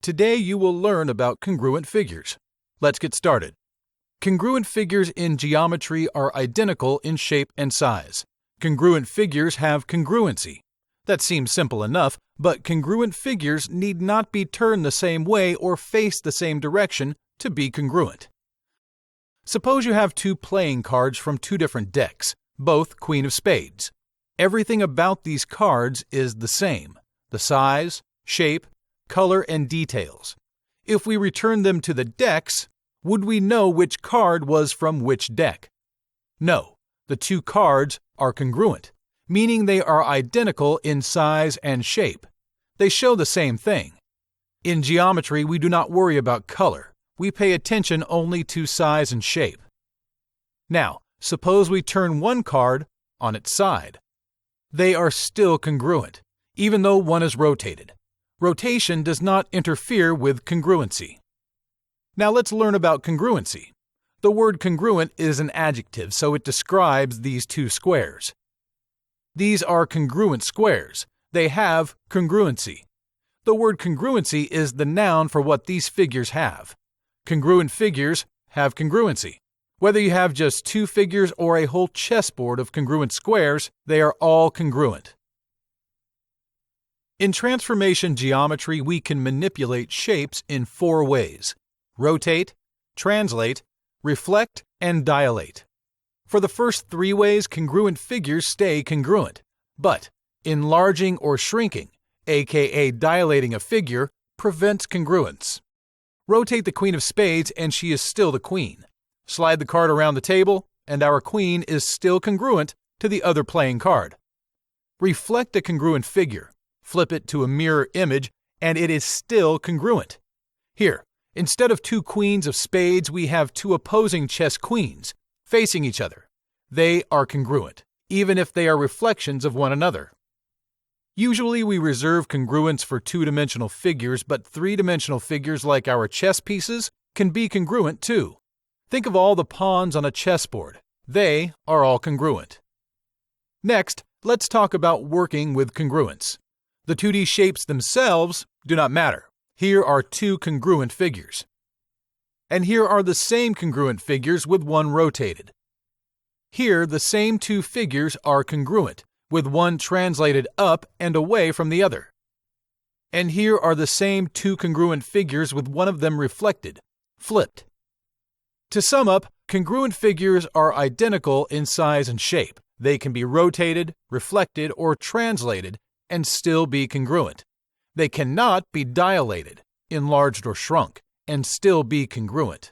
Today you will learn about congruent figures. Let's get started. Congruent figures in geometry are identical in shape and size. Congruent figures have congruency. That seems simple enough, but congruent figures need not be turned the same way or face the same direction to be congruent. Suppose you have two playing cards from two different decks, both Queen of Spades. Everything about these cards is the same: the size, shape, color, and details. If we return them to the decks, would we know which card was from which deck? No, the two cards are congruent, meaning they are identical in size and shape. They show the same thing. In geometry, we do not worry about color. We pay attention only to size and shape. Now, suppose we turn one card on its side. They are still congruent, even though one is rotated. Rotation does not interfere with congruency. Now let's learn about congruency. The word congruent is an adjective, so it describes these two squares. These are congruent squares. They have congruency. The word congruency is the noun for what these figures have. Congruent figures have congruency. Whether you have just two figures or a whole chessboard of congruent squares, they are all congruent. In transformation geometry, we can manipulate shapes in four ways: rotate, translate, reflect, and dilate. For the first three ways, congruent figures stay congruent, but enlarging or shrinking, aka dilating a figure, prevents congruence. Rotate the Queen of Spades and she is still the queen. Slide the card around the table and our queen is still congruent to the other playing card. Reflect a congruent figure. Flip it to a mirror image and it is still congruent. Here, instead of two queens of spades, we have two opposing chess queens facing each other. They are congruent, even if they are reflections of one another. Usually we reserve congruence for two-dimensional figures, but three-dimensional figures like our chess pieces can be congruent too. Think of all the pawns on a chessboard. They are all congruent. Next, let's talk about working with congruence. The 2D shapes themselves do not matter. Here are two congruent figures. And here are the same congruent figures with one rotated. Here, the same two figures are congruent, with one translated up and away from the other. And here are the same two congruent figures with one of them reflected, flipped. To sum up, congruent figures are identical in size and shape. They can be rotated, reflected, or translated and still be congruent. They cannot be dilated, enlarged, or shrunk, and still be congruent.